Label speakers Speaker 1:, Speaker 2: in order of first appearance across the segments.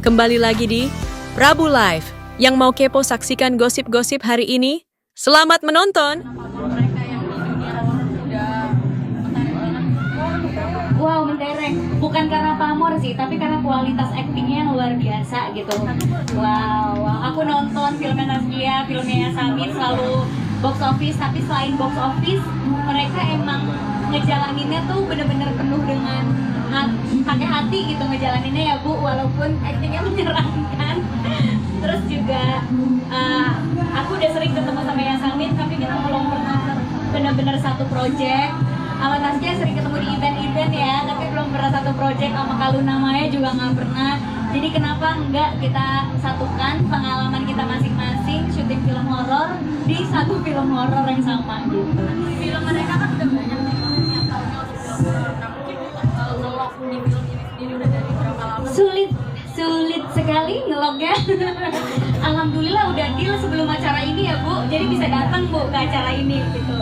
Speaker 1: Kembali lagi di Prabu Live. Yang mau kepo saksikan gosip-gosip hari ini, selamat menonton!
Speaker 2: Wow, mentereng. Bukan karena pamor sih, tapi karena kualitas aktingnya yang luar biasa gitu. Wow, aku nonton filmnya Naskia, filmnya Samin selalu box office, tapi selain box office, mereka emang ngejalaninnya tuh bener-bener penuh dengan pakai hati gitu ngejalaninnya ya Bu, walaupun aktingnya menyeramkan. Terus juga aku udah sering ketemu sama Yasamin, tapi kita belum pernah benar-benar satu project. Sama Tasya sering ketemu di event-event ya, tapi belum pernah satu project. Sama Kaluna Maya juga nggak pernah. Jadi kenapa enggak kita satukan pengalaman kita masing-masing syuting film horor di satu film horor yang sama gitu.
Speaker 3: Film mereka kan udah banyak nih yang tahunnya udah film horor. Nah mungkin ngelok di film ini sendiri udah dari berapa lama?
Speaker 2: Sulit sekali ngelognya. Alhamdulillah udah deal sebelum acara ini ya Bu, jadi bisa datang Bu ke acara ini gitu.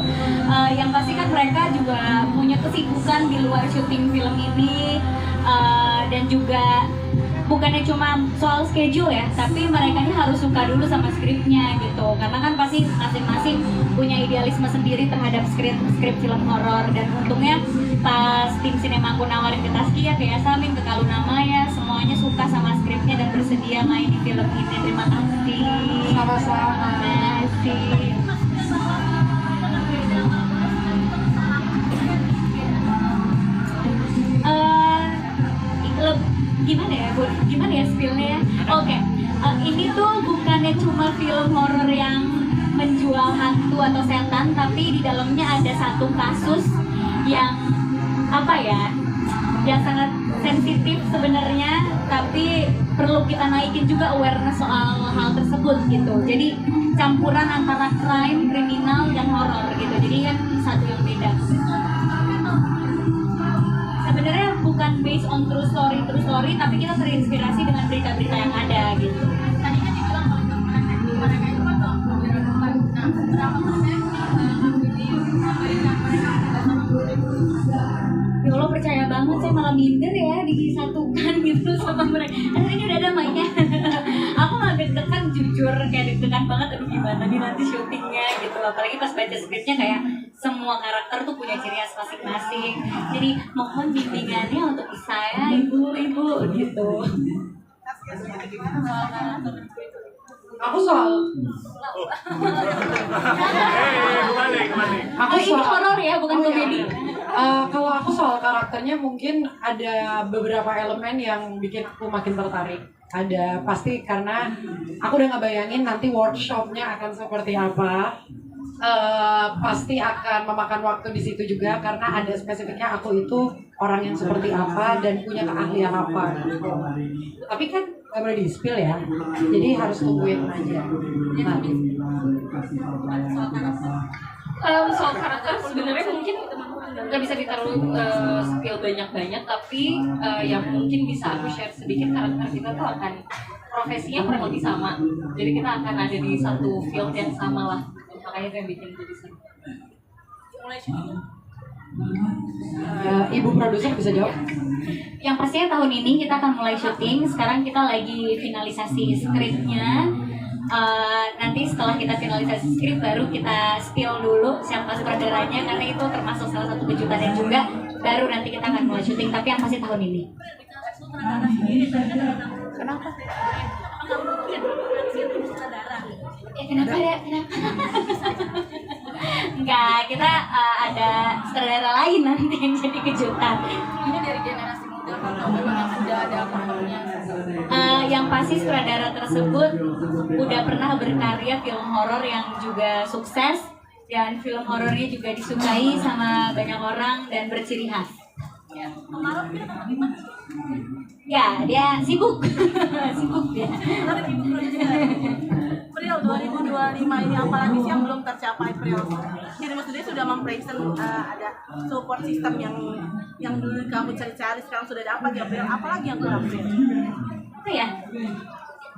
Speaker 2: Yang pasti kan mereka juga punya kesibukan di luar syuting film ini, dan juga bukannya cuma soal schedule ya, tapi mereka ini harus suka dulu sama skripnya gitu, karena kan pasti masing-masing punya idealisme sendiri terhadap skrip film horor. Dan untungnya pas tim sinema aku nawarin ke Taskia, ke Yasamin, ke Kaluna Maya, semuanya suka sama skripnya dan bersedia main di film ini. Terima kasih.
Speaker 3: Sama-sama.
Speaker 2: Terima kasih. Gimana ya spillnya ya? Oke. Ini tuh bukannya cuma film horor yang menjual hantu atau setan, tapi di dalamnya ada satu kasus yang yang sangat sensitif sebenarnya, tapi perlu kita naikin juga awareness soal hal tersebut gitu. Jadi campuran antara crime, kriminal, dan horor gitu. Jadi kan satu yang beda. Sebenarnya bukan based on true story, tapi kita terinspirasi dengan berita-berita yang ada gitu.
Speaker 3: Tadinya dibilang kalau mereka itu kan kalau nah berapa persen di berita mereka sama
Speaker 2: Ya Allah, percaya banget, saya malah minder ya disatukan gitu sama mereka. Ini udah ada mic-nya. Aku malah deg-degan, jujur kayak deg-degan banget. Aduh gimana nih nanti syutingnya gitu. Apalagi pas baca skripnya kayak semua karakter tuh punya ciri khas masing-masing. Jadi mohon bimbingannya untuk saya ibu-ibu gitu.
Speaker 4: Aku soal
Speaker 2: Ini horor ya, bukan komedi.
Speaker 4: kalau aku soal karakternya mungkin ada beberapa elemen yang bikin aku makin tertarik. Ada pasti karena aku udah ngebayangin nanti workshopnya akan seperti apa. Pasti akan memakan waktu di situ juga karena ada spesifiknya aku itu orang yang seperti apa dan punya keahlian apa. Tapi kan nggak boleh di spill ya, jadi harus tungguin aja. Nanti.
Speaker 3: soal karakter sebenarnya mungkin nggak bisa ditaruh spill banyak-banyak, tapi yang mungkin bisa aku share sedikit, karakter kita tuh akan profesinya kurang lebih sama, jadi kita akan ada di satu field yang sama lah, makanya itu yang bikin jadi seru. Mulai syuting.
Speaker 4: Ibu produser bisa jawab?
Speaker 2: Yang pastinya tahun ini kita akan mulai syuting. Sekarang kita lagi finalisasi skripnya. Nanti setelah kita finalisasi skrip baru kita spill dulu siapa sutradaranya, karena itu termasuk salah satu kejutannya juga. Baru nanti kita akan mulai syuting, tapi yang pasti tahun ini.
Speaker 3: Kenapa?
Speaker 2: Kenapa ya? Enggak, kita ada sutradara lain nanti yang jadi kejutan.
Speaker 3: Ini dari generasi muda atau memang yang sudah ada pengalamannya?
Speaker 2: Yang pasti sutradara tersebut udah pernah berkarya film horor yang juga sukses, dan film horornya juga disukai sama banyak orang dan berciri khas.
Speaker 3: Ya, kemarin dia atau gimana?
Speaker 2: Ya, dia sibuk. Sibuk dia.
Speaker 3: Tapi ibu produser. Priel 2025 ini apalagi sih yang belum tercapai Priel? Dirimu sendiri sudah mempresent ada support system yang dulu kamu cari-cari sekarang sudah dapat ya Priel? Apalagi yang kurang Priel?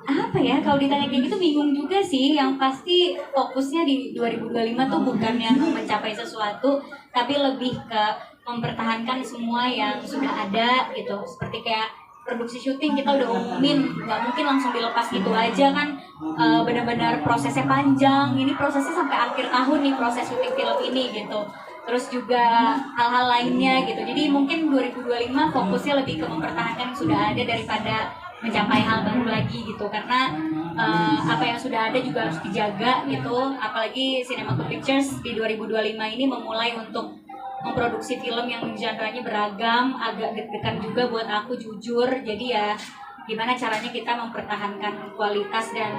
Speaker 2: Apa ya kalau ditanya kayak gitu bingung juga sih. Yang pasti fokusnya di 2025 tuh bukan yang mencapai sesuatu, tapi lebih ke mempertahankan semua yang sudah ada gitu, seperti kayak produksi syuting kita udah umumin, nggak mungkin langsung dilepas gitu aja kan. Benar-benar prosesnya panjang, ini prosesnya sampai akhir tahun nih proses syuting film ini gitu. Terus juga hal-hal lainnya gitu. Jadi mungkin 2025 fokusnya lebih ke mempertahankan yang sudah ada daripada mencapai hal baru lagi gitu. Karena apa yang sudah ada juga harus dijaga gitu. Apalagi Cinematic Pictures di 2025 ini memulai untuk memproduksi film yang genre-nya beragam, agak deg-degan juga buat aku jujur. Jadi ya gimana caranya kita mempertahankan kualitas dan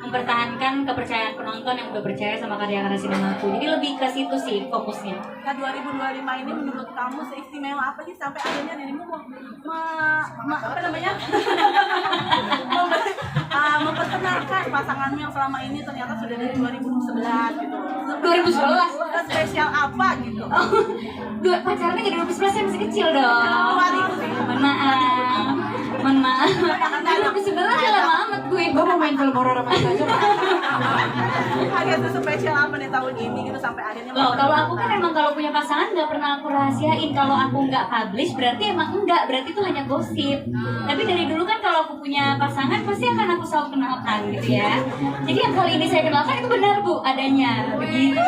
Speaker 2: mempertahankan kepercayaan penonton yang udah percaya sama karya-karya sinemaku. Jadi lebih ke situ sih fokusnya.
Speaker 5: Nah 2025 ini menurut kamu seistimewa apa sih sampai akhirnya dirimu apa namanya memperkenalkan pasanganmu yang selama ini ternyata sudah dari 2011 gitu.
Speaker 2: 2011?
Speaker 5: Spesial apa gitu?
Speaker 2: Pacarnya dari 2011 saya masih kecil dong. Mohon maaf. Dari 2011 udah lama amat gue.
Speaker 4: Gue mau main film horor sama kita aja.
Speaker 5: Ada tuh spesial apa nih tahun ini gitu sampai akhirnya?
Speaker 2: Loh, kalau aku kan emang kalau punya pasangan nggak pernah aku rahasiain. Kalau aku nggak publish berarti emang enggak, berarti itu hanya gosip. Tapi dari dulu kan kalau aku punya pasangan pasti akan aku selalu kenalkan gitu ya. Jadi yang kali ini saya kenalkan itu benar Bu adanya. Begitu.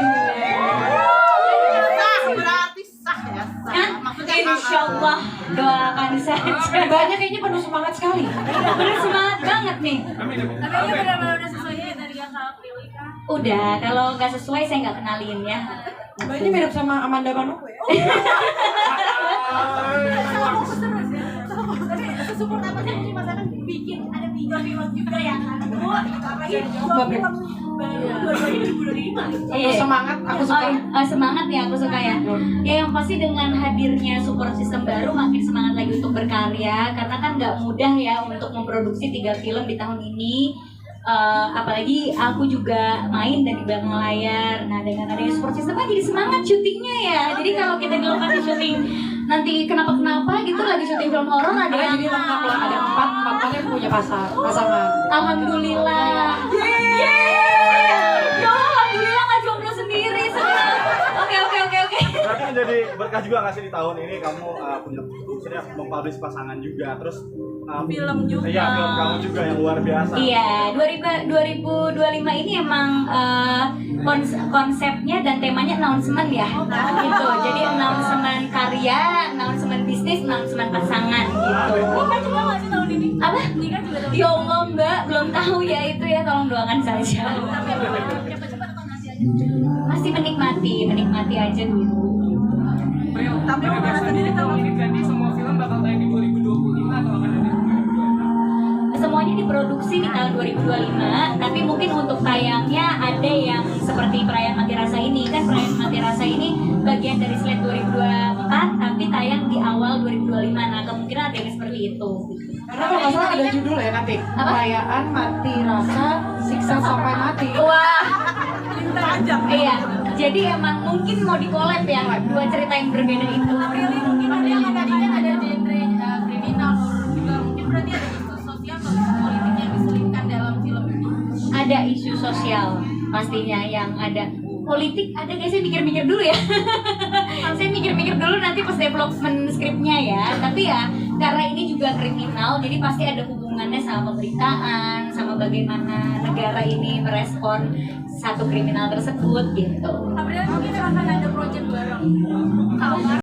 Speaker 5: Berarti sah ya.
Speaker 2: Kan? Insya Allah doakan saja.
Speaker 4: Banyak kayaknya penuh semangat sekali.
Speaker 2: Bener semangat banget nih.
Speaker 5: Tapi ini benar-benar udah sesuai dari yang Kak pilih kan?
Speaker 2: Udah, kalau nggak sesuai saya nggak kenalin ya.
Speaker 4: Ini mirip sama Amanda Manopo ya.
Speaker 5: Tapi sesupport apa sih mungkin masakan bikin ada 3 film juga ya kan? Apalagi 2 film baru 2025.
Speaker 2: Iya.
Speaker 4: Semangat, aku suka.
Speaker 2: Semangat ya, aku suka ya. Ya yang pasti dengan hadirnya support system baru makin semangat lagi untuk berkarya. Karena kan nggak mudah ya untuk memproduksi 3 film di tahun ini. Apalagi aku juga main dan di belakang layar. Nah dengan adanya support system kan jadi semangat syutingnya ya. Jadi kalau kita di lokasi syuting nanti kenapa-kenapa gitu lagi syuting film horor ada yang
Speaker 4: Jadi lengkap lah, ada 4 yang punya pasangan.
Speaker 2: Alhamdulillah. Ya alhamdulillah nggak jomblo sendiri. Oke.
Speaker 6: Berarti menjadi berkah juga nggak sih di tahun ini kamu punya maksudnya mempublish pasangan juga, terus
Speaker 5: Film juga.
Speaker 6: Iya, film kamu juga yang luar biasa.
Speaker 2: Iya, 2025 ini emang konsepnya dan temanya announcement ya, gitu. Jadi announcement karya, announcement bisnis, announcement pasangan gitu.
Speaker 5: Nikah juga nggak sih tahun ini?
Speaker 2: Apa?
Speaker 5: Nikah juga tahun ini.
Speaker 2: Ya Allah Mbak, belum tahu ya itu ya, tolong doakan saja.
Speaker 5: Tapi cepat-cepat atau nanti aja?
Speaker 2: Masih menikmati aja dulu.
Speaker 5: Tapi Mama sendiri kalau
Speaker 7: Jadi semua film bakal tayang di 2025 atau akan ada di 2022?
Speaker 2: Semuanya diproduksi di tahun 2025, tapi mungkin untuk tayangnya ada yang seperti Perayaan Mati Rasa ini. Kan Perayaan Mati Rasa ini bagian dari slate 2024, tapi tayang di awal 2025. Nah, kemungkinan ada yang seperti itu.
Speaker 4: Karena kalau nggak salah ada judul ya nanti. Perayaan Mati Rasa, Siksa Sampai Mati.
Speaker 2: Wah,
Speaker 5: panjang.
Speaker 2: iya. Jadi emang mungkin mau di-collab ya, 2 cerita yang berbeda itu.
Speaker 5: Really mungkin ada yang tadi kan ada genre kriminal horor juga, mungkin berarti ada isu sosial atau isu politik yang diselipkan dalam film ini.
Speaker 2: Ada isu sosial pastinya yang ada. Politik ada gak sih, mikir-mikir dulu ya. Saya mikir-mikir dulu nanti pas development skripnya ya. Tapi ya karena ini juga kriminal, jadi pasti ada hubungannya sama pemberitaan, sama bagaimana negara ini merespon satu kriminal tersebut gitu.
Speaker 5: Apalagi mungkin akan ada project bareng.